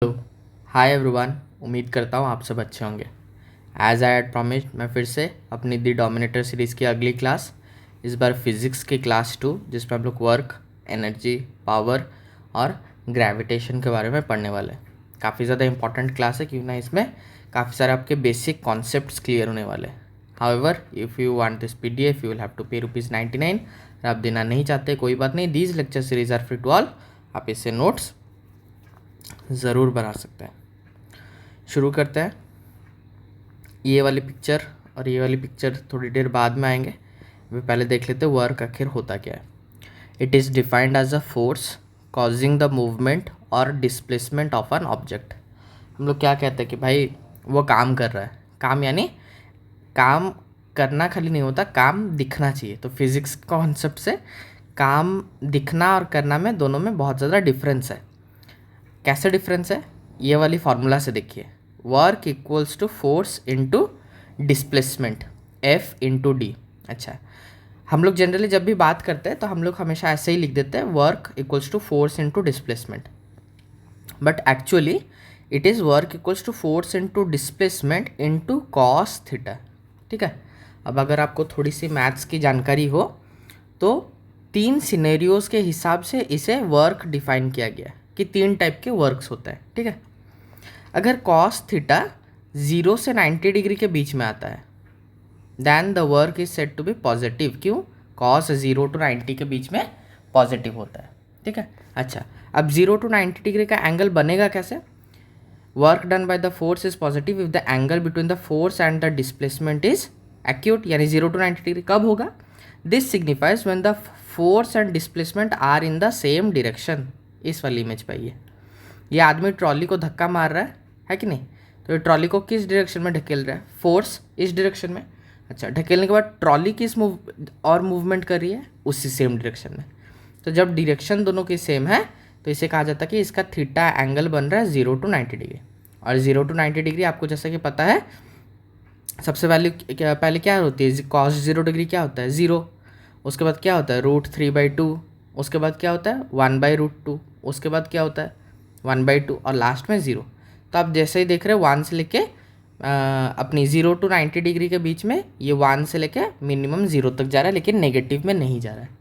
Hello, hi everyone. उम्मीद करता हूँ आप सब अच्छे होंगे। एज आई हैड प्रॉमिस्ड, मैं फिर से अपनी दी डोमिनेटर सीरीज़ की अगली क्लास, इस बार फिज़िक्स की क्लास 2, जिसमें हम लोग वर्क, एनर्जी, पावर और ग्रेविटेशन के बारे में पढ़ने वाले हैं। काफ़ी ज़्यादा इंपॉर्टेंट क्लास है, क्यों ना इसमें काफ़ी सारे आपके बेसिक कॉन्सेप्ट्स क्लियर होने वाले हैं। However, if you want this PDF you will have to pay ₹99। आप देना नहीं चाहते कोई बात नहीं, these lecture series are free to all. आप इससे नोट्स ज़रूर बना सकते हैं। शुरू करते हैं। ये वाली पिक्चर और ये वाली पिक्चर थोड़ी देर बाद में आएंगे। अभी पहले देख लेते हैं वर्क आखिर होता क्या है। It is defined as a force causing the movement और डिस्प्लेसमेंट ऑफ एन ऑब्जेक्ट। हम लोग क्या कहते हैं कि भाई वो काम कर रहा है। काम यानी काम करना खाली नहीं होता, काम दिखना चाहिए। तो फिज़िक्स कॉन्सेप्ट से काम दिखना और करना में दोनों में बहुत ज़्यादा डिफरेंस है। कैसे डिफरेंस है, ये वाली फार्मूला से देखिए। Work equals to force into displacement, F into D. अच्छा, हम लोग जनरली जब भी बात करते हैं तो हम लोग हमेशा ऐसे ही लिख देते हैं, work equals to force into displacement. But actually it is work equals to force into displacement into cos theta. ठीक है। अब अगर आपको थोड़ी सी मैथ्स की जानकारी हो तो 3 सिनेरियोज के हिसाब से इसे वर्क डिफाइन किया गया कि 3 टाइप के वर्क्स होता है। ठीक है। अगर कॉस थीटा 0 से 90 डिग्री के बीच में आता है, then the work is said to be positive. क्यों? कॉस 0 to 90 के बीच में पॉजिटिव होता है। ठीक है। अच्छा, अब 0 to 90 डिग्री का एंगल बनेगा कैसे? Work done by the force is positive if the angle between the force and the displacement is acute. यानी 0 to 90 डिग्री कब होगा? This signifies when the force and displacement are in the same direction. इस वाली image पाइए, ये आदमी trolley को धक्का मार रहा है कि नहीं? तो ये ट्रॉली को किस डायरेक्शन में ढकेल रहा है? फोर्स इस डायरेक्शन में। अच्छा, ढकेलने के बाद ट्रॉली किस मूवमेंट कर रही है? उसी सेम डायरेक्शन में। तो जब डायरेक्शन दोनों की सेम है तो इसे कहा जाता है कि इसका थीटा एंगल बन रहा है 0 to 90 डिग्री। और 0 to 90 डिग्री आपको जैसा कि पता है, सबसे पहले क्या होती है? कॉस 0 डिग्री क्या होता है? 0। उसके बाद क्या होता है? √3/2। उसके बाद क्या होता है? 1/√2। उसके बाद क्या होता है? 1/2 और लास्ट में 0। तो आप जैसे ही देख रहे हो 1 से लेके अपनी 0 to 90 डिग्री के बीच में ये 1 से लेके मिनिमम 0 तक जा रहा है, लेकिन नेगेटिव में नहीं जा रहा है।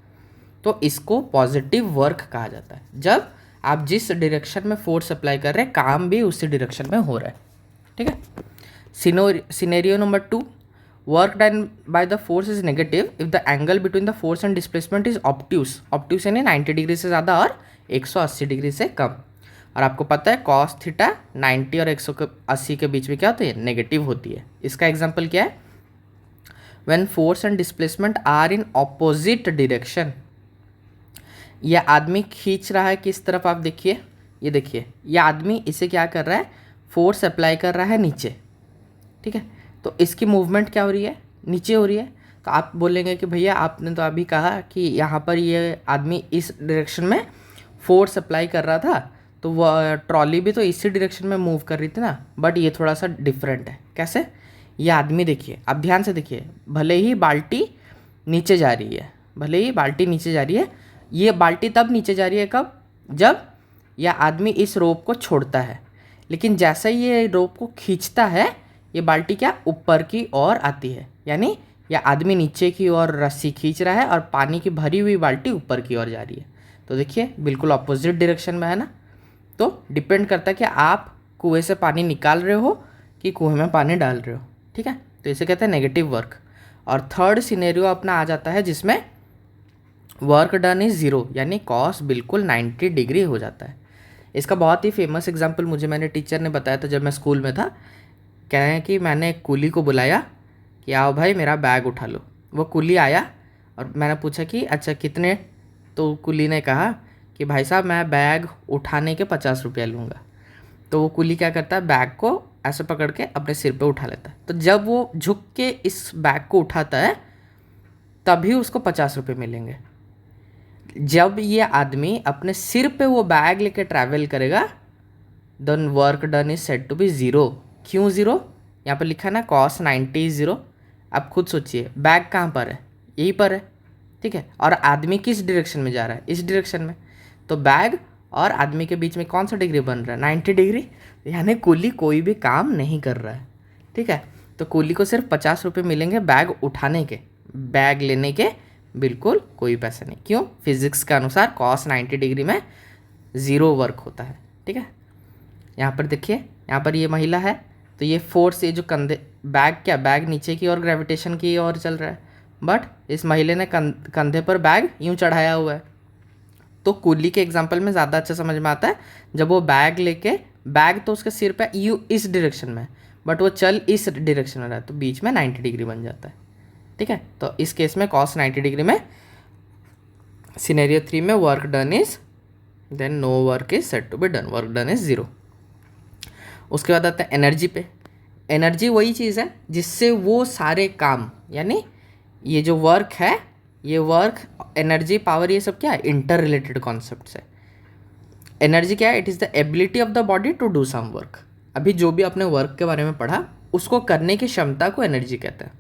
तो इसको पॉजिटिव वर्क कहा जाता है। जब आप जिस डायरेक्शन में फोर्स अप्लाई कर रहे हैं, काम भी उसी डायरेक्शन में हो रहा है। ठीक है। Scenario number 2, work done by the force is negative if the angle between the force and displacement is obtuse. Obtuse यानी 90 डिग्री से ज़्यादा और 180 डिग्री से कम। और आपको पता है कॉस थीटा 90 और 180 के बीच में क्या होती है? नेगेटिव होती है। इसका एग्जाम्पल क्या है? When force and displacement are in opposite direction. यह आदमी खींच रहा है किस तरफ? आप देखिए, ये देखिए, यह आदमी इसे क्या कर रहा है? फोर्स अप्लाई कर रहा है नीचे। ठीक है। तो इसकी मूवमेंट क्या हो रही है? नीचे हो रही है। तो आप बोलेंगे कि भैया आपने तो अभी कहा कि यहाँ पर ये आदमी इस डायरेक्शन में फोर्स अप्लाई कर रहा था, तो वह ट्रॉली भी तो इसी डायरेक्शन में मूव कर रही थी ना। बट ये थोड़ा सा डिफरेंट है। कैसे? ये आदमी देखिए, आप ध्यान से देखिए, भले ही बाल्टी नीचे जा रही है, भले ही बाल्टी नीचे जा रही है, ये बाल्टी तब नीचे जा रही है कब? जब यह आदमी इस रोप को छोड़ता है। लेकिन जैसे ही ये रोप को खींचता है, ये बाल्टी क्या ऊपर की ओर आती है। यानी यह आदमी नीचे की ओर रस्सी खींच रहा है और पानी की भरी हुई बाल्टी ऊपर की ओर जा रही है। तो देखिए बिल्कुल अपोजिट डायरेक्शन में है ना। तो डिपेंड करता है कि आप कुएं से पानी निकाल रहे हो कि कुएं में पानी डाल रहे हो। ठीक है। तो इसे कहते हैं नेगेटिव वर्क। और थर्ड सिनेरियो अपना आ जाता है जिसमें वर्क डन इज 0, यानी कॉस बिल्कुल 90 डिग्री हो जाता है। इसका बहुत ही फेमस एग्जाम्पल मेरे टीचर ने बताया था जब मैं स्कूल में था। कह रहे हैं कि मैंने एक कुली को बुलाया कि आओ भाई मेरा बैग उठा लो। वो कुली आया और मैंने पूछा कि अच्छा कितने? तो कुली ने कहा कि भाई साहब मैं बैग उठाने के 50 रुपया लूँगा। तो वो कुली क्या करता है? बैग को ऐसे पकड़ के अपने सिर पे उठा लेता है। तो जब वो झुक के इस बैग को उठाता है तभी उसको 50 रुपये मिलेंगे। जब ये आदमी अपने सिर पे वो बैग लेके ट्रैवल करेगा, then work done is said to be 0। क्यों 0? यहाँ पर लिखा है ना कॉस 90 इज 0। आप खुद सोचिए, बैग कहाँ पर है? यहीं पर है। ठीक है। और आदमी किस डायरेक्शन में जा रहा है? इस डायरेक्शन में। तो बैग और आदमी के बीच में कौन सा डिग्री बन रहा है, 90 डिग्री। यानी कूली कोई भी काम नहीं कर रहा है, ठीक है। तो कूली को सिर्फ 50 रुपये मिलेंगे बैग उठाने के, बैग लेने के बिल्कुल कोई पैसे नहीं। क्यों? फिजिक्स के अनुसार कॉस 90 डिग्री में ज़ीरो वर्क होता है, ठीक है। यहाँ पर देखिए, यहाँ पर ये महिला है, तो ये फोर्स, ये जो कंधे, बैग क्या, बैग नीचे की ओर ग्रेविटेशन की ओर चल रहा है, बट इस महिला ने कंधे पर बैग यूँ चढ़ाया हुआ है। तो कूली के एग्जाम्पल में ज़्यादा अच्छा समझ में आता है जब वो बैग लेके, बैग तो उसके सिर पे यू इस डायरेक्शन में, बट वो चल इस डायरेक्शन में रहा है, तो बीच में 90 डिग्री बन जाता है, ठीक है। तो इस केस में कॉस 90 डिग्री में सिनेरियो 3 में work done is, then no work is said to be done, work done is 0। उसके बाद आता है एनर्जी पे। एनर्जी वही चीज़ है जिससे वो सारे काम, यानी ये जो वर्क है, ये वर्क, एनर्जी, पावर, ये सब क्या है, इंटर रिलेटेड कॉन्सेप्ट्स है। एनर्जी क्या है? It is the ability of the body to do some work. अभी जो भी आपने वर्क के बारे में पढ़ा, उसको करने की क्षमता को एनर्जी कहते हैं।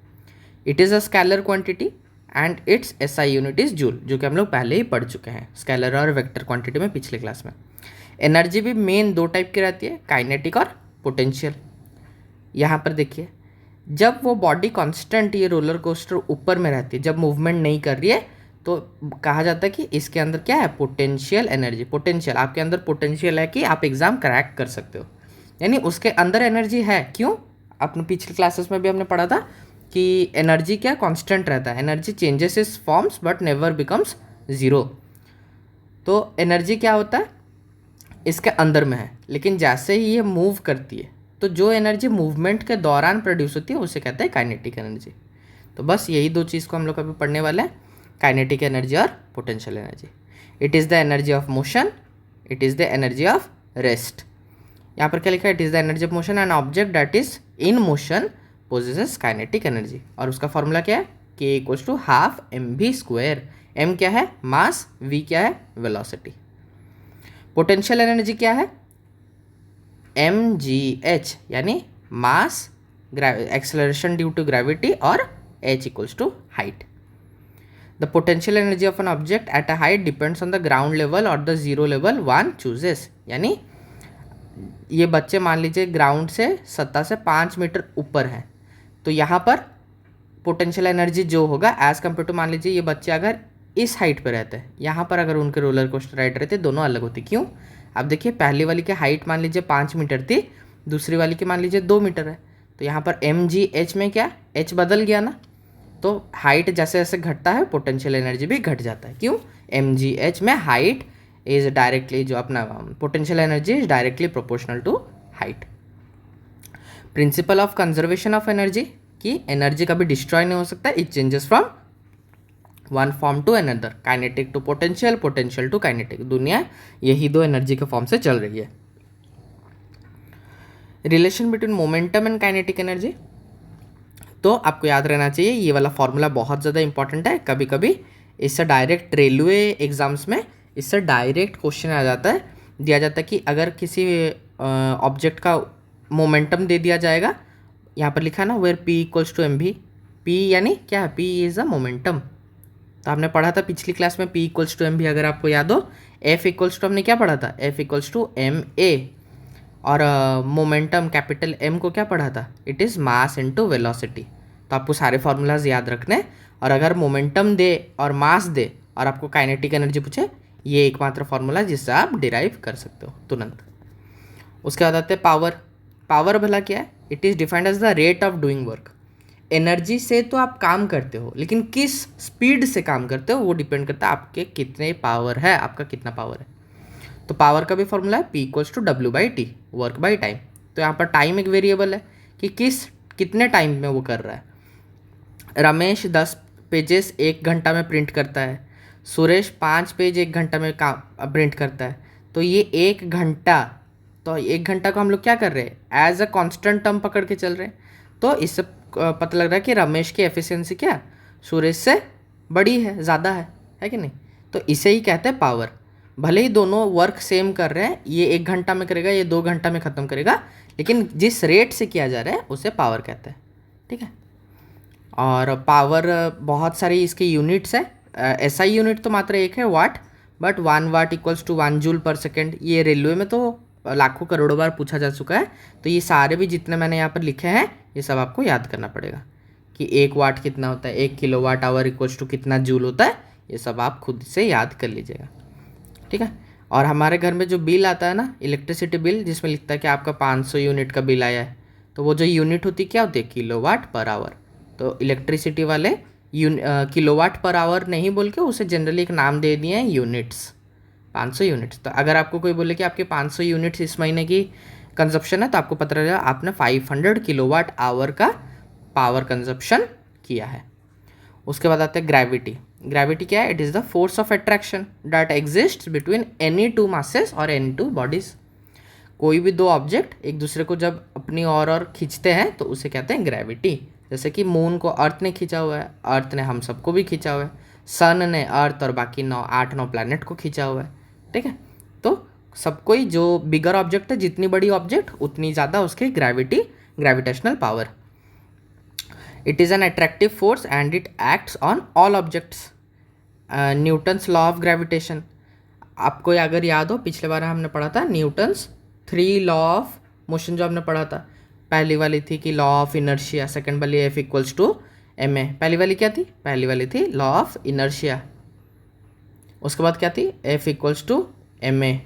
It is a scalar quantity and it's SI unit is joule, जो कि हम लोग पहले ही पढ़ चुके हैं स्केलर और वेक्टर क्वांटिटी में पिछले क्लास में। एनर्जी भी मेन दो टाइप की रहती है, काइनेटिक और पोटेंशियल। यहाँ पर देखिए, जब वो बॉडी कांस्टेंट, ये रोलर कोस्टर ऊपर में रहती है, जब मूवमेंट नहीं कर रही है, तो कहा जाता है कि इसके अंदर क्या है, पोटेंशियल एनर्जी। पोटेंशियल, आपके अंदर पोटेंशियल है कि आप एग्ज़ाम क्रैक कर सकते हो, यानी उसके अंदर एनर्जी है। क्यों? अपने पिछले क्लासेस में भी हमने पढ़ा था कि एनर्जी क्या कांस्टेंट रहता है, energy changes is forms but never becomes zero. तो एनर्जी क्या होता है, इसके अंदर में है, लेकिन जैसे ही ये मूव करती है, तो जो एनर्जी मूवमेंट के दौरान प्रोड्यूस होती है उसे कहते हैं काइनेटिक एनर्जी। तो बस यही दो चीज़ को हम लोग अभी पढ़ने वाले हैं, काइनेटिक एनर्जी और potential energy. It is the energy of motion, it is the energy of rest. यहाँ पर क्या लिखा है, it is the energy of motion, an object that is in motion possesses kinetic energy. और उसका formula क्या है, के equals to half mv²। m क्या है, मास, v क्या है, वेलोसिटी। पोटेंशियल एनर्जी क्या है, mgh, यानी mass, acceleration due to gravity, और h equals to height. The potential energy of an object at a height depends on the ground level और the zero level one chooses. यानी ये बच्चे मान लीजिए ग्राउंड से, सतह से 5 मीटर ऊपर हैं, तो यहाँ पर पोटेंशियल एनर्जी जो होगा एज कम्पेयर टू, मान लीजिए ये बच्चे अगर इस हाइट पे रहते हैं, यहाँ पर अगर उनके रोलर कोस्टर राइड रहते, दोनों अलग होती। क्यों? अब देखिए, पहली वाली की हाइट मान लीजिए 5 मीटर थी, दूसरी वाली की मान लीजिए 2 मीटर है, तो यहाँ पर mgh में क्या, h बदल गया ना, तो हाइट जैसे जैसे घटता है पोटेंशियल एनर्जी भी घट जाता है। क्यों? mgh में हाइट इज डायरेक्टली, जो अपना potential energy is directly proportional to height. Principle of conservation of energy, कि एनर्जी कभी डिस्ट्रॉय नहीं हो सकता, it changes from one form to another, kinetic to potential, potential to kinetic. दुनिया यही दो एनर्जी के फॉर्म से चल रही है। Relation between momentum and kinetic energy, तो आपको याद रहना चाहिए, ये वाला फॉर्मूला बहुत ज़्यादा इंपॉर्टेंट है। कभी कभी इससे डायरेक्ट रेलवे एग्जाम्स में इससे डायरेक्ट क्वेश्चन आ जाता है, दिया जाता है कि अगर किसी ऑब्जेक्ट का मोमेंटम दे दिया जाएगा, यहाँ पर लिखा है ना, where p equals to mv, p यानी क्या है, p इज़ अ मोमेंटम। तो आपने पढ़ा था पिछली क्लास में p इक्वल्स टू mv, अगर आपको याद हो। f इक्वल्स टू हमने क्या पढ़ा था, f इक्वल्स टू ma, और मोमेंटम कैपिटल M को क्या पढ़ा था, it is mass into velocity. तो आपको सारे फार्मूलाज याद रखने, और अगर मोमेंटम दे और मास दे और आपको काइनेटिक एनर्जी पूछे, ये एकमात्र फार्मूला जिससे आप डिराइव कर सकते हो तुरंत। उसके बाद आते हैं पावर। पावर भला क्या है, it is defined as the rate of doing work. Energy से तो आप काम करते हो, लेकिन किस स्पीड से काम करते हो वो डिपेंड करता है आपके कितने पावर है, आपका कितना पावर है। तो पावर का भी फॉर्मूला है p equals to w/t, work by time. तो यहाँ पर टाइम एक वेरिएबल है कि कितने टाइम में वो कर रहा है। रमेश 10 पेजेस 1 घंटा में प्रिंट करता है, सुरेश 5 पेज 1 घंटा में प्रिंट करता है। तो ये 1 घंटा, तो 1 घंटा को हम लोग क्या कर रहे हैं, एज अ कॉन्स्टेंट टर्म पकड़ के चल रहे हैं। तो इससे पता लग रहा है कि रमेश की एफिशिएंसी क्या सुरेश से बड़ी है, ज़्यादा है कि नहीं। तो इसे ही कहते हैं पावर। भले ही दोनों वर्क सेम कर रहे हैं, ये 1 घंटा में करेगा, ये 2 घंटा में ख़त्म करेगा, लेकिन जिस रेट से किया जा रहा है उसे पावर कहते हैं, ठीक है। और पावर बहुत सारी इसकी यूनिट्स है। एसआई यूनिट तो मात्र एक है, watt, but 1 watt equals to 1 joule per second, ये रेलवे में तो लाखों करोड़ों बार पूछा जा चुका है। तो ये सारे भी जितने मैंने यहाँ पर लिखे हैं ये सब आपको याद करना पड़ेगा कि 1 वाट कितना होता है, 1 किलोवाट आवर इक्वल्स टू कितना जूल होता है, ये सब आप खुद से याद कर लीजिएगा, ठीक है। और हमारे घर में जो बिल आता है ना, इलेक्ट्रिसिटी बिल, जिसमें लिखता है कि आपका 500 यूनिट का बिल आया है, तो वो जो यूनिट होती है क्या होती है, किलोवाट पर आवर। तो इलेक्ट्रिसिटी वाले किलोवाट पर आवर नहीं बोल के उसे जनरली एक नाम दे दिए हैं यूनिट्स, 500 यूनिट्स। तो अगर आपको कोई बोले कि आपके 500 यूनिट्स इस महीने की कंजप्शन है, तो आपको पता रहेगा आपने 500 किलोवाट आवर का पावर कंजप्शन किया है। उसके बाद आता है ग्रेविटी। ग्रेविटी क्या है? It is the force of attraction that exist between any two masses और एनी टू बॉडीज। कोई भी दो ऑब्जेक्ट एक दूसरे को जब अपनी और खींचते हैं तो उसे कहते हैं ग्रेविटी। जैसे कि मून को अर्थ ने खींचा हुआ है, अर्थ ने हम सबको भी खींचा हुआ है, सन ने अर्थ और बाकी 8-9 प्लैनेट को खींचा हुआ है, ठीक है। तो सब कोई जो बिगर ऑब्जेक्ट है, जितनी बड़ी ऑब्जेक्ट उतनी ज़्यादा उसकी gravitational power. It is an attractive force and it acts on all objects. Newton's law of gravitation आपको अगर याद हो, पिछले बार हमने पढ़ा था न्यूटन्स 3 लॉ ऑफ मोशन जो हमने पढ़ा था। पहली वाली थी कि लॉ ऑफ इनर्शिया, सेकंड वाली F equals to M A. पहली वाली क्या थी? पहली वाली थी लॉ ऑफ इनर्शिया। उसके बाद क्या थी? F equals to M A.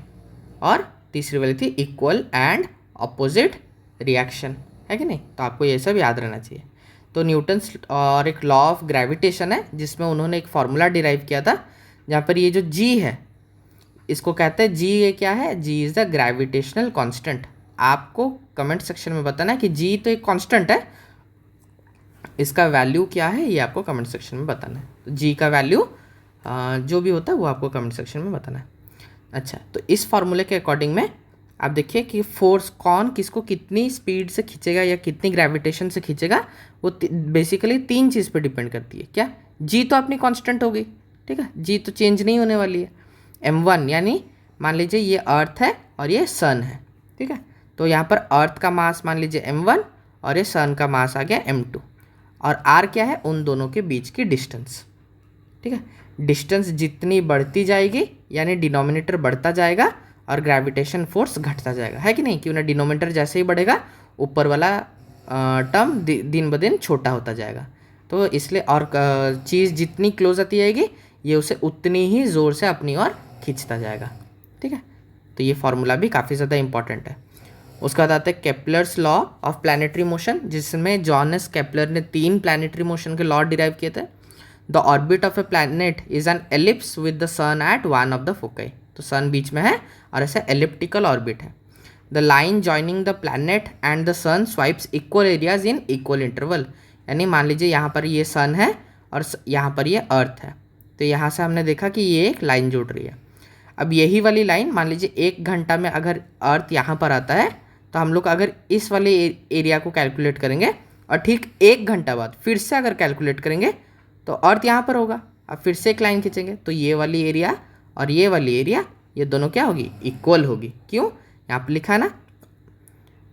और तीसरी वाली थी इक्वल एंड अपोजिट रिएक्शन, है कि नहीं? तो आपको ये सब याद रहना चाहिए। तो न्यूटन्स और एक लॉ ऑफ ग्रेविटेशन है जिसमें उन्होंने एक फार्मूला डिराइव किया था, जहाँ पर ये जो जी है इसको कहते हैं जी, ये क्या है? जी इज़ द ग्रेविटेशनल कांस्टेंट। आपको कमेंट सेक्शन में बताना है कि जी तो एक कांस्टेंट है, इसका वैल्यू क्या है ये आपको कमेंट सेक्शन में बताना है। तो जी का वैल्यू जो भी होता है वो आपको कमेंट सेक्शन में बताना है। अच्छा, तो इस फार्मूले के अकॉर्डिंग में आप देखिए कि फोर्स कौन किसको कितनी स्पीड से खींचेगा या कितनी ग्रेविटेशन से खींचेगा, वो बेसिकली 3 चीज़ पे डिपेंड करती है। क्या? जी तो अपनी कांस्टेंट होगी, ठीक है, जी तो चेंज नहीं होने वाली है। m1 यानी मान लीजिए ये अर्थ है और ये सन है, ठीक है। तो यहाँ पर अर्थ का मास मान लीजिए m1 और ये सन का मास आ गया m2। और r क्या है? उन दोनों के बीच की डिस्टेंस, ठीक है। डिस्टेंस जितनी बढ़ती जाएगी यानी डिनोमिनेटर बढ़ता जाएगा और ग्रेविटेशन फोर्स घटता जाएगा, है कि नहीं? क्यों ना, डिनोमिनेटर जैसे ही बढ़ेगा ऊपर वाला टर्म दिन ब दिन छोटा होता जाएगा। तो इसलिए और चीज़ जितनी क्लोज आती जाएगी ये उसे उतनी ही ज़ोर से अपनी ओर खींचता जाएगा, ठीक है। तो ये फार्मूला भी काफ़ी ज़्यादा इंपॉर्टेंट है। उसके बाद आता है Kepler's law of planetary motion, जिसमें जॉनस केपलर ने 3 प्लानिटरी मोशन के लॉ डिराइव किए थे। The orbit of a planet is an ellipse with the sun at one of the foci. तो सन बीच में है और ऐसे एलिप्टिकल ऑर्बिट है। The line joining the planet and the sun swipes equal areas in equal interval. यानी मान लीजिए यहाँ पर ये सन है और यहाँ पर ये अर्थ है, तो यहाँ से हमने देखा कि ये एक लाइन जुड़ रही है। अब यही वाली लाइन मान लीजिए 1 घंटा में अगर अर्थ यहाँ पर आता है, तो हम लोग अगर इस वाले एरिया को कैलकुलेट करेंगे और ठीक 1 घंटा बाद फिर से अगर कैलकुलेट करेंगे तो अर्थ यहाँ पर होगा। अब फिर से एक लाइन खींचेंगे तो ये वाली एरिया और ये वाली एरिया ये दोनों क्या होगी? इक्वल होगी। क्यों? यहाँ पर लिखा है ना,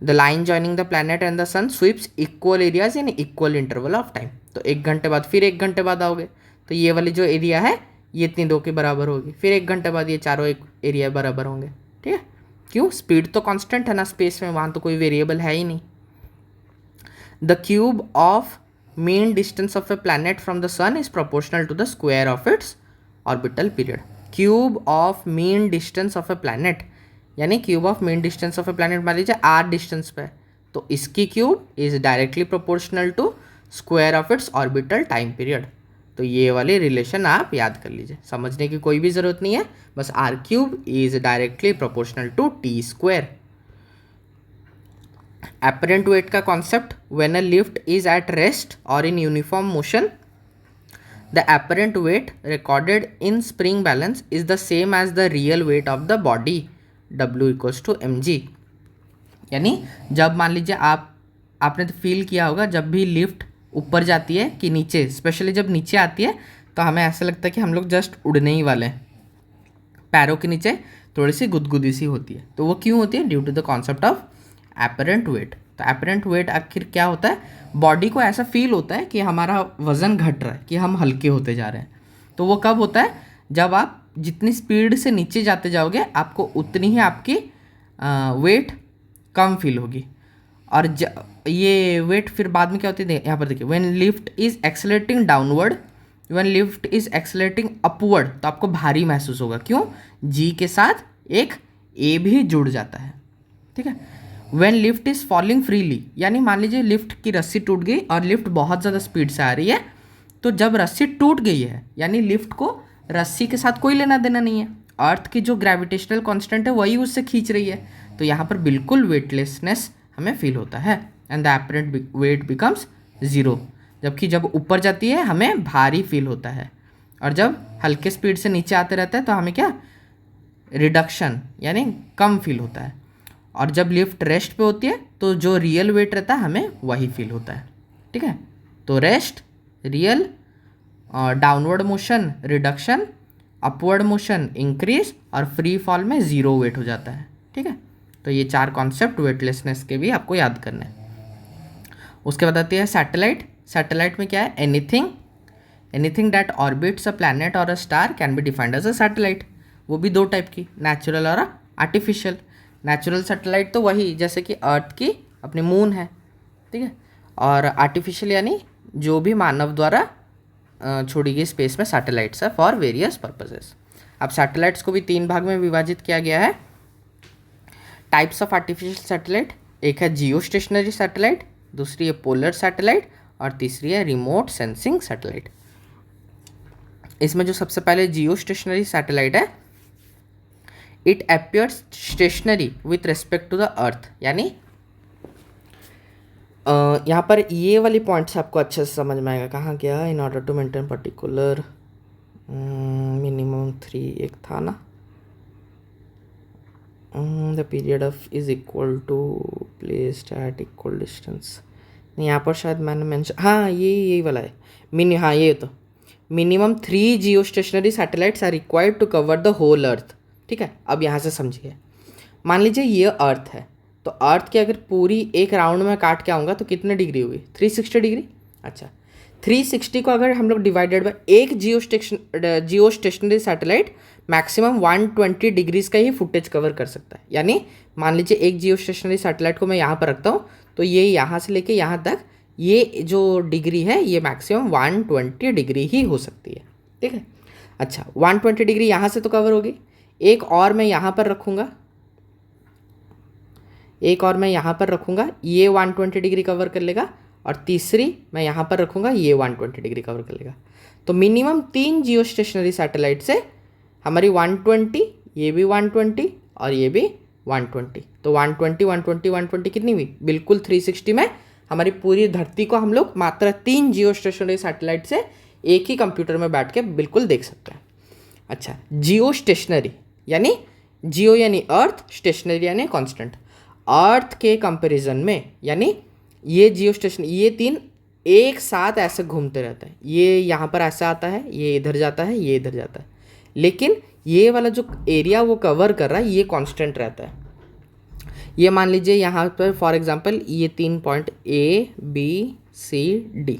the line joining the planet and the sun sweeps equal areas in equal interval of time. तो 1 घंटे बाद फिर 1 घंटे बाद आओगे तो ये वाली जो एरिया है ये इतनी 2 के बराबर होगी, फिर 1 घंटे बाद ये चारों एक एरिया बराबर होंगे, ठीक है। क्यों? स्पीड तो कांस्टेंट है ना स्पेस में, वहाँ तो कोई वेरिएबल है ही नहीं। The cube of mean distance of a planet from the sun is proportional to the square of its orbital period. Cube of mean distance of a planet यानी cube of mean distance of a planet मान लीजिए r distance पे, तो इसकी cube is directly proportional to square of its orbital time period. तो ये वाली relation आप याद कर लीजिए, समझने की कोई भी ज़रूरत नहीं है, बस r cube is directly proportional to T square. Apparent weight का concept, when a lift is at rest or in uniform motion, the apparent weight recorded in spring balance is the same as the real weight of the body, W equals to mg। यानी जब मान लीजिए आपने तो feel किया होगा जब भी लिफ्ट ऊपर जाती है कि नीचे, स्पेशली जब नीचे आती है तो हमें ऐसा लगता है कि हम लोग जस्ट उड़ने ही वाले हैं, पैरों के नीचे थोड़ी सी गुदगुदी सी होती है। तो वो क्यों होती है? Due to the concept of apparent weight. तो एपरेंट वेट आखिर क्या होता है? बॉडी को ऐसा फील होता है कि हमारा वज़न घट रहा है, कि हम हल्के होते जा रहे हैं। तो वो कब होता है? जब आप जितनी स्पीड से नीचे जाते जाओगे आपको उतनी ही आपकी वेट कम फील होगी। और ये वेट फिर बाद में क्या होती है, यहाँ पर देखिए, when lift is accelerating downward, when lift is accelerating upward, तो आपको भारी महसूस होगा। क्यों? जी के साथ एक ए भी जुड़ जाता है, ठीक है। When lift is falling freely, यानी मान लीजिए लिफ्ट की रस्सी टूट गई और लिफ्ट बहुत ज़्यादा स्पीड से आ रही है, तो जब रस्सी टूट गई है यानी लिफ्ट को रस्सी के साथ कोई लेना देना नहीं है, अर्थ की जो ग्रेविटेशनल कांस्टेंट है वही उससे खींच रही है, तो यहाँ पर बिल्कुल वेटलेसनेस हमें फील होता है and the apparent wait becomes zero. जबकि जब ऊपर जाती है हमें भारी फील होता है, और जब हल्के स्पीड से नीचे आते रहता है तो हमें क्या, रिडक्शन यानी कम फील होता है। और जब लिफ्ट रेस्ट पे होती है तो जो रियल वेट रहता है हमें वही फील होता है, ठीक है। तो rest real, downward motion reduction, upward motion increase, और फ्री फॉल में ज़ीरो वेट हो जाता है, ठीक है। तो ये 4 कॉन्सेप्ट वेटलेसनेस के भी आपको याद करने हैं। उसके बाद आती है सैटेलाइट। सैटेलाइट में क्या है, anything that orbits a planet और a star can be defined as a satellite. वो भी 2 टाइप की, नेचुरल और आर्टिफिशियल। नेचुरल सैटेलाइट तो वही जैसे कि अर्थ की अपनी मून है, ठीक है। और आर्टिफिशियल यानी जो भी मानव द्वारा छोड़ी गई स्पेस में सैटेलाइट्स है फॉर वेरियस पर्पसेस। अब सैटेलाइट्स को भी 3 भाग में विभाजित किया गया है। टाइप्स ऑफ आर्टिफिशियल सैटेलाइट, एक है जियो स्टेशनरी सैटेलाइट, दूसरी है पोलर सैटेलाइट, और तीसरी है रिमोट सेंसिंग सैटेलाइट। इसमें जो सबसे पहले जियो स्टेशनरी सैटेलाइट है, it appears stationary with respect to the earth, यानी यहाँ पर ये वाली पॉइंट्स आपको अच्छे से समझ में आएगा। कहाँ गया, in order to maintain particular minimum 3 एक था ना, the period of is equal to placed at equal distance. यहाँ पर शायद मैंने मेंशन, हाँ यही वाला है हाँ ये तो minimum 3 geostationary satellites are required to cover the whole earth, ठीक है। अब यहाँ से समझिए, मान लीजिए ये अर्थ है, तो अर्थ की अगर पूरी एक राउंड में काट के आऊँगा तो कितने डिग्री हुई, 360 डिग्री। अच्छा, 360 को अगर हम लोग डिवाइडेड बाय एक जियो स्टेशनरी सैटेलाइट मैक्सिमम 120 डिग्रीज का ही फुटेज कवर कर सकता है। यानी मान लीजिए एक जियो स्टेशनरी सैटेलाइट को मैं यहाँ पर रखता हूँ, तो ये यहाँ से लेके यहाँ तक ये जो डिग्री है ये मैक्सिमम 120 डिग्री ही हो सकती है, ठीक है। अच्छा, 120 डिग्री यहाँ से तो कवर होगी, एक और मैं यहाँ पर रखूँगा, ये 120 डिग्री कवर कर लेगा, और तीसरी मैं यहाँ पर रखूँगा, ये 120 डिग्री कवर कर लेगा। तो मिनिमम 3 जियो स्टेशनरी सैटेलाइट से हमारी 120, ये भी 120 और ये भी 120, तो 120 120 120 कितनी हुई, बिल्कुल 360 में हमारी पूरी धरती को हम लोग मात्र 3 जियो स्टेशनरी सैटेलाइट से एक ही कंप्यूटर में बैठ के बिल्कुल देख सकते हैं। अच्छा, जियो स्टेशनरी यानी जियो यानी अर्थ, स्टेशनरी यानी कांस्टेंट। अर्थ के कंपैरिजन में यानी ये जियो स्टेशन, ये 3 एक साथ ऐसे घूमते रहते हैं, ये यहाँ पर ऐसा आता है, ये इधर जाता है, ये इधर जाता है, लेकिन ये वाला जो एरिया वो कवर कर रहा है ये कांस्टेंट रहता है। ये मान लीजिए यहाँ पर फॉर एग्जांपल ये 3 पॉइंट ABCD,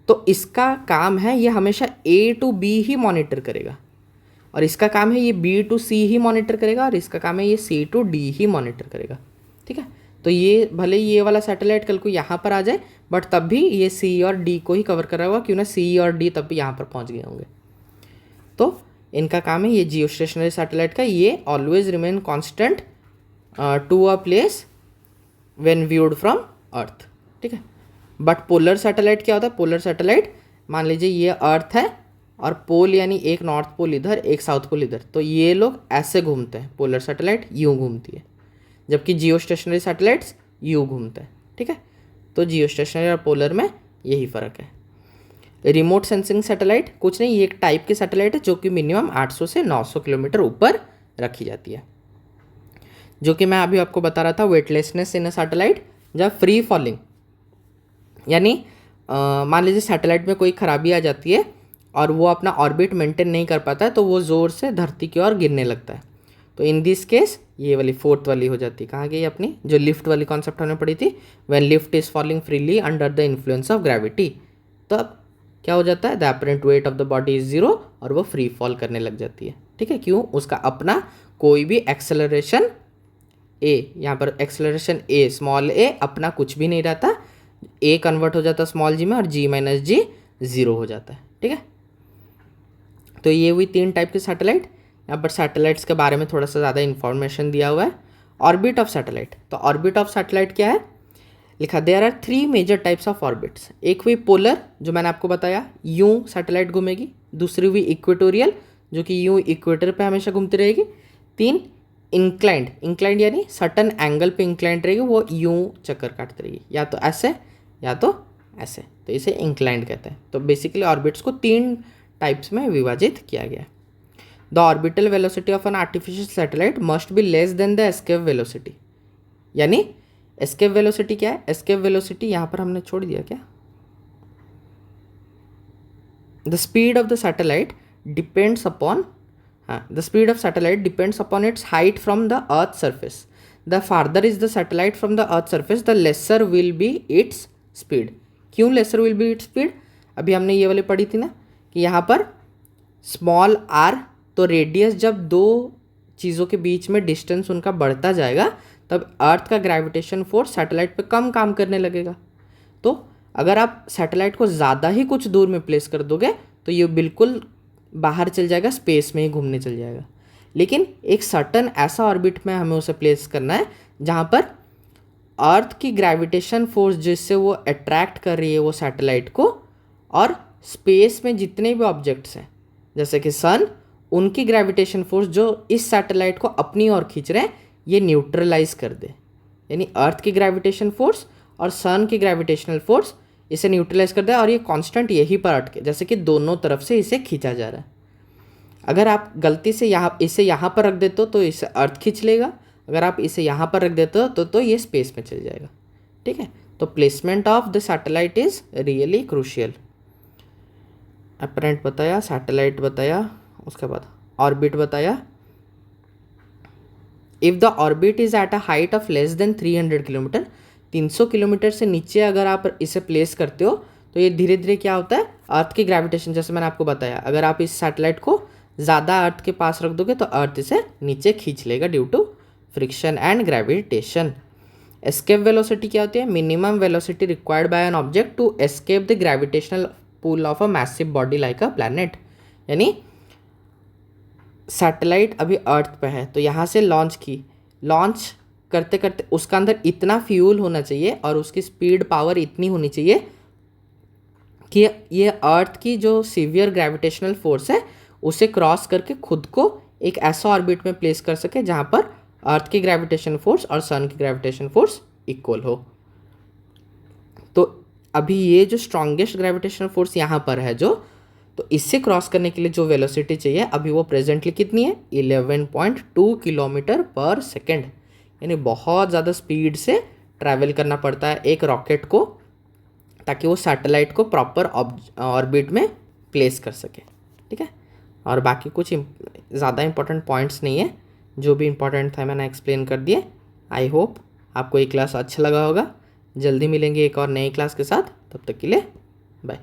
तो इसका काम है ये हमेशा A to B he monitor करेगा, और इसका काम है ये B to C he monitor करेगा, और इसका काम है ये C to D he monitor करेगा, ठीक है। तो ये भले ये वाला सैटेलाइट कल को यहाँ पर आ जाए, बट तब भी ये C और D को ही कवर कर रहा होगा, क्यों ना C और D तब भी यहाँ पर पहुँच गए होंगे। तो इनका काम है ये जियो स्टेशनरी सैटेलाइट का, ये always remain constant to a place when viewed from earth, ठीक है। बट पोलर सैटेलाइट क्या होता है, पोलर सैटेलाइट मान लीजिए ये अर्थ है और पोल यानी एक नॉर्थ पोल इधर एक साउथ पोल इधर, तो ये लोग ऐसे घूमते हैं, पोलर सैटेलाइट यूँ घूमती है, जबकि जियो स्टेशनरी सैटेलाइट्स यूँ घूमते हैं, ठीक है। तो जियो स्टेशनरी और पोलर में यही फ़र्क है। रिमोट सेंसिंग सैटेलाइट कुछ नहीं, ये एक टाइप की सैटेलाइट है जो कि मिनिमम 800 से 900 किलोमीटर ऊपर रखी जाती है। जो कि मैं अभी आपको बता रहा था वेटलेसनेस इन अ सैटेलाइट, जब फ्री फॉलिंग यानी मान लीजिए सैटेलाइट में कोई खराबी आ जाती है और वो अपना ऑर्बिट मेंटेन नहीं कर पाता है, तो वो ज़ोर से धरती की ओर गिरने लगता है। तो इन दिस केस ये वाली 4th वाली हो जाती है, कहाँ गई अपनी जो लिफ्ट वाली कॉन्सेप्ट हमने पढ़ी थी, when lift is falling freely under the influence of gravity, तो अब क्या हो जाता है, the apparent weight of the body is 0 और वो फ्री फॉल करने लग जाती है। ठीक है, क्यों? उसका अपना कोई भी एक्सेलरेशन ए, यहाँ पर एक्सेलरेशन ए, स्मॉल ए अपना कुछ भी नहीं रहता, ए कन्वर्ट हो जाता स्मॉल जी में और जी माइनस जी 0 हो जाता है। ठीक है, तो ये हुई 3 टाइप के सैटेलाइट। यहाँ पर सैटेलाइट्स के बारे में थोड़ा सा ज़्यादा इन्फॉर्मेशन दिया हुआ है। ऑर्बिट ऑफ सैटेलाइट, तो ऑर्बिट ऑफ सैटेलाइट क्या है? लिखा there are 3 major types of orbits. एक हुई पोलर, जो मैंने आपको बताया, यूं सैटेलाइट घूमेगी। दूसरी हुई इक्वेटोरियल, जो कि यूं इक्वेटर पे हमेशा घूमती रहेगी। 3 इंक्लाइंड, इंक्लाइंड यानी सर्टन एंगल पे इंक्लाइंड रहेगी, वो यूं चक्कर काटती रहेगी, या तो ऐसे या तो ऐसे, तो इसे इंक्लाइंड कहते हैं। तो बेसिकली ऑर्बिट्स को 3 टाइप्स में विभाजित किया गया है। The orbital velocity of an artificial satellite must be less than the escape velocity. यानी एस्केप वेलोसिटी क्या है? एस्केप वेलोसिटी यहाँ पर हमने छोड़ दिया क्या? The speed of the satellite depends upon, हाँ, the speed of satellite depends upon its height from the earth surface. The farther is the satellite from the earth surface the lesser will be its speed. क्यों lesser will be its speed? अभी हमने ये वाली पढ़ी थी ना कि यहाँ पर स्मॉल आर, तो रेडियस जब दो चीज़ों के बीच में डिस्टेंस उनका बढ़ता जाएगा तब अर्थ का ग्रेविटेशन फोर्स सैटेलाइट पे कम काम करने लगेगा। तो अगर आप सैटेलाइट को ज़्यादा ही कुछ दूर में प्लेस कर दोगे तो ये बिल्कुल बाहर चल जाएगा, स्पेस में ही घूमने चल जाएगा। लेकिन एक सर्टन ऐसा ऑर्बिट में हमें उसे प्लेस करना है जहाँ पर अर्थ की ग्रेविटेशन फोर्स जिससे वो अट्रैक्ट कर रही है वो सैटेलाइट को, और स्पेस में जितने भी ऑब्जेक्ट्स हैं जैसे कि सन, उनकी ग्रेविटेशन फोर्स जो इस सैटेलाइट को अपनी ओर खींच रहे हैं ये न्यूट्रलाइज कर दे। यानी अर्थ की ग्रेविटेशन फोर्स और सन की ग्रेविटेशनल फोर्स इसे न्यूट्रलाइज कर दे और ये कांस्टेंट यहीं पर अटके, जैसे कि दोनों तरफ से इसे खींचा जा रहा है। अगर आप गलती से इसे यहाँ पर रख देते हो तो इसे अर्थ खींच लेगा, अगर आप इसे यहाँ पर रख देते हो तो ये स्पेस में चल जाएगा। ठीक है, तो placement of the satellite is really crucial. Apparent बताया, सैटेलाइट बताया, उसके बाद ऑर्बिट बताया। If the orbit is eight a height of less than 300 kilometre, 300 kilometre से नीचे अगर आप इसे प्लेस करते हो तो ये धीरे धीरे क्या होता है, अर्थ की ग्रेविटेशन, जैसे मैंने आपको बताया, अगर आप इस सैटेलाइट को ज़्यादा अर्थ के पास रख दोगे तो अर्थ इसे नीचे खींच लेगा due to friction and gravitation. Escape velocity क्या होती है? Minimum velocity required by an object to escape the gravitational pull of a massive body like a planet. यानी सैटेलाइट अभी अर्थ पे है तो यहाँ से लॉन्च करते करते उसका अंदर इतना फ्यूल होना चाहिए और उसकी स्पीड पावर इतनी होनी चाहिए कि ये अर्थ की जो सीवियर ग्रेविटेशनल फोर्स है उसे क्रॉस करके खुद को एक ऐसा ऑर्बिट में प्लेस कर सके जहाँ पर अर्थ की ग्रेविटेशन फोर्स और सन की ग्रेविटेशन फोर्स इक्वल हो। तो अभी ये जो स्ट्रॉन्गेस्ट ग्रेविटेशनल फोर्स यहाँ पर है तो इससे क्रॉस करने के लिए जो वेलोसिटी चाहिए अभी वो प्रेजेंटली कितनी है? 11.2 किलोमीटर पर सेकेंड। यानी बहुत ज़्यादा स्पीड से ट्रैवल करना पड़ता है एक रॉकेट को ताकि वो सैटेलाइट को प्रॉपर ऑर्बिट में प्लेस कर सके। ठीक है, और बाकी कुछ ज़्यादा इंपॉर्टेंट पॉइंट्स नहीं है, जो भी इंपॉर्टेंट था मैंने एक्सप्लेन कर दिए। आई होप आपको ये क्लास अच्छा लगा होगा। जल्दी मिलेंगे एक और नई क्लास के साथ, तब तक के लिए बाय।